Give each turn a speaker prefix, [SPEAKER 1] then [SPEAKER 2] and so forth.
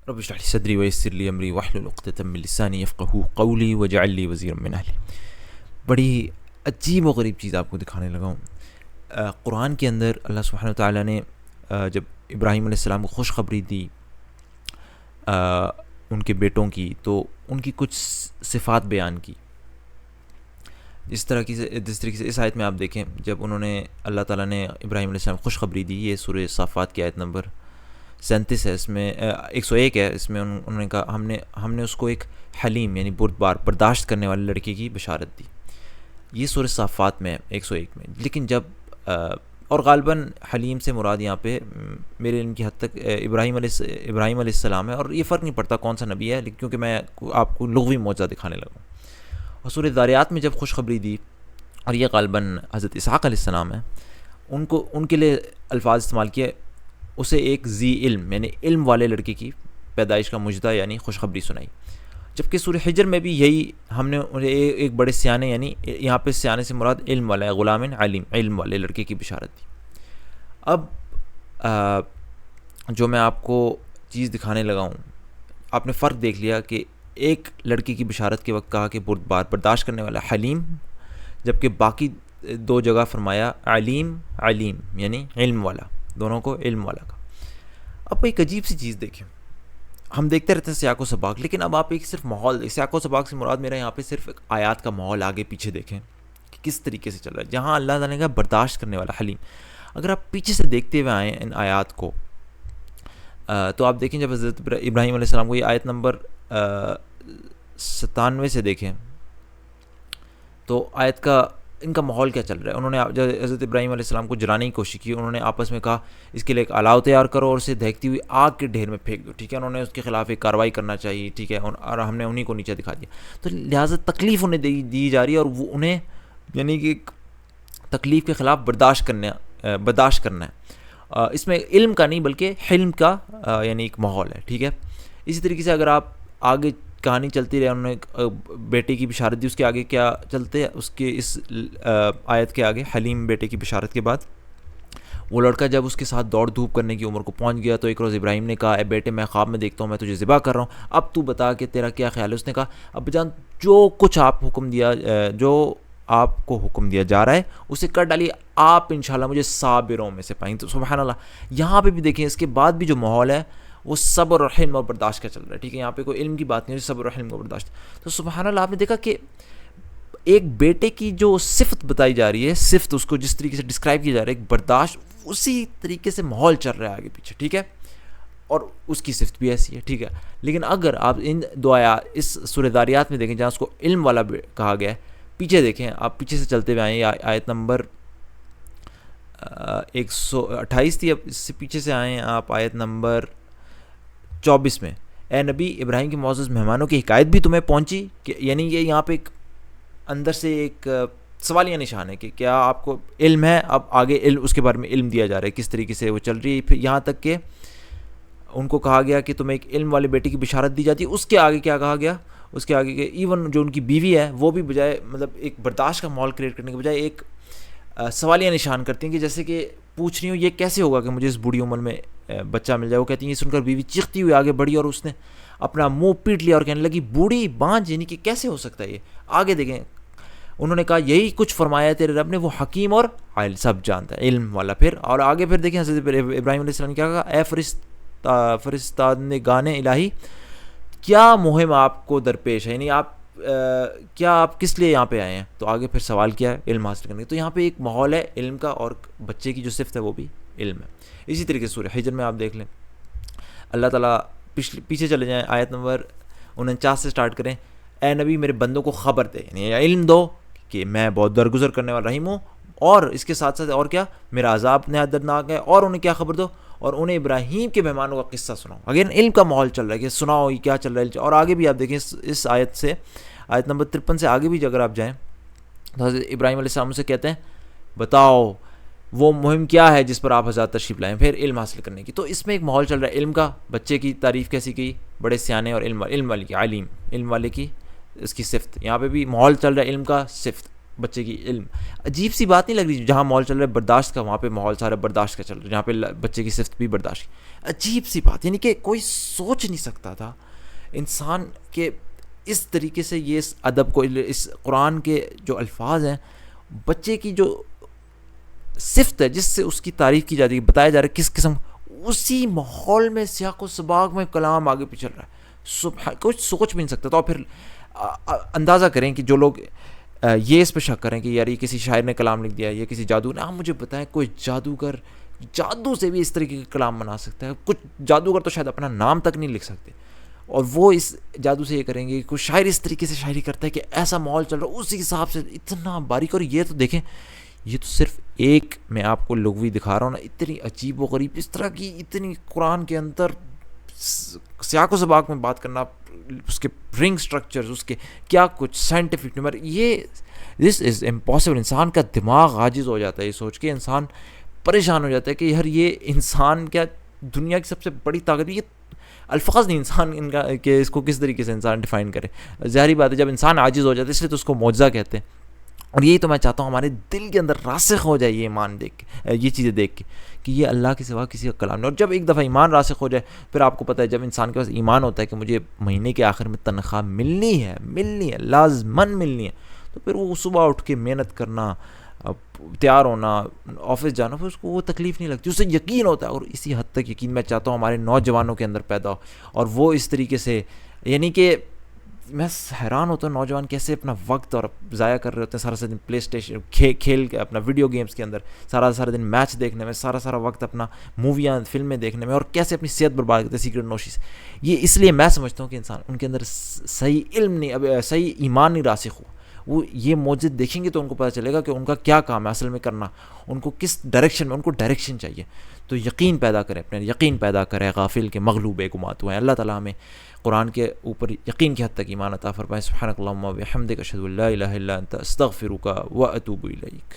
[SPEAKER 1] رب اشرح لي صدري ويسر لي امری واحلل عقدۃ من لسانی یفقهوا قولی واجعل لي وزیرا من اہلی. بڑی عجیب و غریب چیز آپ کو دکھانے لگا ہوں. قرآن کے اندر اللہ سبحانہ وتعالیٰ نے جب ابراہیم علیہ السلام کو خوشخبری دی ان کے بیٹوں کی، تو ان کی کچھ صفات بیان کی. جس طریقے سے اس آیت میں آپ دیکھیں، جب انہوں نے اللہ تعالیٰ نے ابراہیم علیہ السلام کو خوشخبری دی، یہ سورہ صافات کی آیت نمبر 37 ہے، اس میں 101 ہے. اس میں انہوں نے کہا ہم نے اس کو ایک حلیم یعنی بردبار برداشت کرنے والے لڑکے کی بشارت دی. یہ سورہ صافات میں 101 میں. لیکن جب اور غالباً حلیم سے مراد یہاں پہ میرے علم کی حد تک ابراہیم علیہ السلام ہے، اور یہ فرق نہیں پڑتا کون سا نبی ہے، کیونکہ میں آپ کو لغوی معجزہ دکھانے لگا ہوں. اور سورہ ذاریات میں جب خوشخبری دی، اور یہ غالباً حضرت اسحاق علیہ السلام ہے، ان کے لیے الفاظ استعمال کیے، اسے ایک ذی علم یعنی علم والے لڑکے کی پیدائش کا مجدہ یعنی خوشخبری سنائی. جبکہ سورہ حجر میں بھی یہی ہم نے ایک بڑے سیانے یعنی یہاں پہ سیانے سے مراد علم والا ہے، غلام علیم، علم والے لڑکے کی بشارت دی. اب جو میں آپ کو چیز دکھانے لگا ہوں، آپ نے فرق دیکھ لیا کہ ایک لڑکی کی بشارت کے وقت کہا کہ بردبار برداشت کرنے والا حلیم، جبکہ باقی دو جگہ فرمایا علیم یعنی علم والا، دونوں کو علم والا کا. اب ایک عجیب سی چیز دیکھیں، ہم دیکھتے رہتے ہیں سیاق و سباق، لیکن اب آپ ایک صرف ماحول، سیاق و سباق سے مراد میرا یہاں پہ صرف ایک آیات کا ماحول آگے پیچھے دیکھیں کہ کس طریقے سے چل رہا ہے. جہاں اللہ تعالیٰ نے کہا برداشت کرنے والا حلیم، اگر آپ پیچھے سے دیکھتے ہوئے آئیں ان آیات کو، تو آپ دیکھیں جب حضرت ابراہیم علیہ السلام کو یہ آیت نمبر 97 سے دیکھیں تو آیت کا ان کا ماحول کیا چل رہا ہے. انہوں نے حضرت ابراہیم علیہ السلام کو جلانے کی کوشش کی. انہوں نے آپس میں کہا اس کے لیے ایک الاؤ تیار کرو اور اسے دہکتی ہوئی آگ کے ڈھیر میں پھینک دو. ٹھیک ہے، انہوں نے اس کے خلاف ایک کارروائی کرنا چاہیے. ٹھیک ہے، اور ہم نے انہیں کو نیچے دکھا دیا. تو لہٰذا تکلیف انہیں دی جا رہی ہے، اور وہ انہیں یعنی کہ تکلیف کے خلاف برداشت کرنا ہے. اس میں علم کا نہیں بلکہ حلم کا یعنی ایک ماحول ہے. ٹھیک ہے، اسی طریقے سے اگر آپ آگے کہانی چلتی رہے، انہوں نے بیٹے کی بشارت دی، اس کے آگے کیا چلتے اس کے اس آیت کے آگے حلیم بیٹے کی بشارت کے بعد وہ لڑکا جب اس کے ساتھ دوڑ دھوپ کرنے کی عمر کو پہنچ گیا، تو ایک روز ابراہیم نے کہا اے بیٹے میں خواب میں دیکھتا ہوں میں تجھے ذبح کر رہا ہوں، اب تو بتا کہ تیرا کیا خیال ہے. اس نے کہا ابا جان جو کچھ جو آپ کو حکم دیا جا رہا ہے اسے کر ڈالیے، آپ انشاءاللہ مجھے صابروں میں سے پائیں. تو سبحان اللہ، یہاں پہ بھی دیکھیں اس کے بعد بھی جو ماحول ہے وہ صبر اور حلم اور برداشت کا چل رہا ہے. ٹھیک ہے، یہاں پہ کوئی علم کی بات نہیں ہے، صبر اور حلم اور برداشت. تو سبحان اللہ، آپ نے دیکھا کہ ایک بیٹے کی جو صفت بتائی جا رہی ہے، صفت اس کو جس طریقے سے ڈسکرائب کیا جا رہا ہے، ایک برداشت، اسی طریقے سے ماحول چل رہا ہے آگے پیچھے. ٹھیک ہے، اور اس کی صفت بھی ایسی ہے. ٹھیک ہے، لیکن اگر آپ ان دو آیات اس سورہ ذاریات میں دیکھیں جہاں اس کو علم والا کہا گیا ہے، پیچھے دیکھیں، آپ پیچھے سے چلتے ہوئے آئیں، آیت نمبر 128 تھی، اب اس سے پیچھے سے آئیں آپ آیت نمبر 24 میں، اے نبی ابراہیم کے معزز مہمانوں کی حکایت بھی تمہیں پہنچی. کہ یعنی یہ یہاں پہ ایک اندر سے ایک سوالیہ نشان ہے کہ کیا آپ کو علم ہے. اب آگے علم، اس کے بارے میں علم دیا جا رہا ہے کس طریقے سے وہ چل رہی ہے. پھر یہاں تک کہ ان کو کہا گیا کہ تمہیں ایک علم والے بیٹے کی بشارت دی جاتی ہے. اس کے آگے کیا کہا گیا، اس کے آگے کہ ایون جو ان کی بیوی ہے وہ بھی بجائے مطلب ایک برداشت کا ماحول کریٹ کرنے کے بجائے ایک سوالیہ نشان کرتی ہیں کہ جیسے کہ پوچھ رہی ہوں یہ کیسے ہوگا کہ مجھے اس بوڑھی عمر میں بچہ مل جائے. وہ کہتی ہیں، یہ سن کر بیوی چیختی ہوئی آگے بڑھی اور اس نے اپنا منہ پیٹ لیا اور کہنے لگی بوڑھی بانجھ، یعنی کہ کیسے ہو سکتا ہے یہ. آگے دیکھیں، انہوں نے کہا یہی کچھ فرمایا تیرے رب نے، وہ حکیم اور عالم سب جانتا ہے، علم والا. پھر اور آگے پھر دیکھیں حضرت ابراہیم علیہ السلام نے کیا کہا، اے فرشتگان الہی کیا مہم آپ کو درپیش ہے، یعنی کیا آپ کس لیے یہاں پہ آئے ہیں. تو آگے پھر سوال کیا ہے، علم حاصل کرنے. تو یہاں پہ ایک ماحول ہے علم کا، اور بچے کی جو صفت ہے وہ بھی علم ہے. اسی طریقے سے سورہ حجر میں آپ دیکھ لیں، اللہ تعالیٰ پیچھے چلے جائیں، آیت نمبر 49 سے سٹارٹ کریں، اے نبی میرے بندوں کو خبر دے، یعنی علم دو کہ میں بہت درگزر کرنے والا رحیم ہوں، اور اس کے ساتھ ساتھ اور کیا، میرا عذاب نہایت دردناک ہے. اور انہیں کیا خبر دو، اور انہیں ابراہیم کے مہمانوں کا قصہ سناؤ. اگین علم کا ماحول چل رہا ہے کہ سناؤ یہ کیا چل رہا ہے. اور آگے بھی آپ دیکھیں اس آیت سے، آیت نمبر 53 سے آگے بھی اگر آپ جائیں تو حضرت ابراہیم علیہ السلام سے کہتے ہیں بتاؤ وہ مہم کیا ہے جس پر آپ حضرات تشریف لائیں، پھر علم حاصل کرنے کی. تو اس میں ایک ماحول چل رہا ہے علم کا. بچے کی تعریف کیسی کی، بڑے سیانے اور علم والے کی، علم والے کی اس کی صفت. یہاں پہ بھی ماحول چل رہا ہے علم کا، صفت بچے کی علم. عجیب سی بات نہیں لگ رہی؟ جہاں ماحول چل رہا ہے برداشت کا، وہاں پہ ماحول سارا برداشت کا چل رہا ہے، جہاں پہ بچے کی صفت بھی برداشت کی. عجیب سی بات، یعنی کہ کوئی سوچ نہیں سکتا تھا انسان کے اس طریقے سے یہ اس ادب کو، اس قرآن کے جو الفاظ ہیں، بچے کی جو صفت ہے جس سے اس کی تعریف کی جاتی ہے، بتایا جا رہا ہے کس قسم، اسی ماحول میں سیاق و سباق میں کلام آگے پہ چل رہا ہے. کچھ سوچ بھی نہیں سکتا. تو پھر اندازہ کریں کہ جو لوگ یہ اس پہ شک کریں کہ یار یہ کسی شاعر نے کلام لکھ دیا ہے، یہ کسی جادو نے، آپ مجھے بتائیں کوئی جادوگر جادو سے بھی اس طریقے کے کلام بنا سکتا ہے؟ کچھ جادوگر تو شاید اپنا نام تک نہیں لکھ سکتے، اور وہ اس جادو سے یہ کریں گے. کوئی شاعر اس طریقے سے شاعری کرتا ہے کہ ایسا ماحول چل رہا ہے اسی حساب سے اتنا باریک. اور یہ تو دیکھیں، یہ تو صرف ایک میں آپ کو لغوی دکھا رہا ہوں نا، اتنی عجیب و غریب اس طرح کی اتنی قرآن کے اندر سیاق و سباق میں بات کرنا، اس کے رنگ سٹرکچرز، اس کے کیا کچھ سائنٹیفک نمبر، یہ دس از امپاسبل. انسان کا دماغ عاجز ہو جاتا ہے یہ سوچ کے، انسان پریشان ہو جاتا ہے کہ یار یہ انسان کیا دنیا کی سب سے بڑی طاقت، یہ الفاظ نہیں انسان ان کا کہ اس کو کس طریقے سے انسان ڈیفائن کرے. ظاہری بات ہے جب انسان عاجز ہو جاتا ہے اس لیے تو اس کو معجزہ کہتے ہیں. اور یہی تو میں چاہتا ہوں ہمارے دل کے اندر راسخ ہو جائے یہ ایمان دیکھ کے، یہ چیزیں دیکھ کے کہ یہ اللہ کے سوا کسی کا کلام نہیں. اور جب ایک دفعہ ایمان راسخ ہو جائے پھر آپ کو پتہ ہے جب انسان کے پاس ایمان ہوتا ہے کہ مجھے مہینے کے آخر میں تنخواہ ملنی ہے لازماً ملنی ہے، تو پھر وہ صبح اٹھ کے محنت کرنا، تیار ہونا، آفس جانا، پھر اس کو وہ تکلیف نہیں لگتی، اسے یقین ہوتا ہے. اور اسی حد تک یقین میں چاہتا ہوں ہمارے نوجوانوں کے اندر پیدا ہو، اور وہ اس طریقے سے، یعنی کہ میں حیران ہوتا ہوں نوجوان کیسے اپنا وقت اور ضائع کر رہے ہوتے ہیں، سارا دن پلے اسٹیشن کھیل کے، اپنا ویڈیو گیمز کے اندر، سارا دن میچ دیکھنے میں، سارا وقت اپنا موویاں فلمیں دیکھنے میں، اور کیسے اپنی صحت برباد کرتے ہیں سگریٹ نوشی سے. یہ اس لیے میں سمجھتا ہوں کہ انسان ان کے اندر صحیح علم نہیں، اب صحیح ایمان نہیں راسخ ہوا. وہ یہ موجود دیکھیں گے تو ان کو پتہ چلے گا کہ ان کا کیا کام ہے اصل میں کرنا، ان کو کس ڈائریکشن میں، ان کو ڈائریکشن چاہیے. تو یقین پیدا کریں، اپنے یقین پیدا کریں، غافل کے مغلوب گمات ہوئے ہیں. اللہ تعالیٰ ہمیں قرآن کے اوپر یقین کی حد تک ایمان عطا فرمائے. سبحانک اللہم و بحمدک، اشہد ان لا الہ الا انت، استغفرک و اتوب الیک.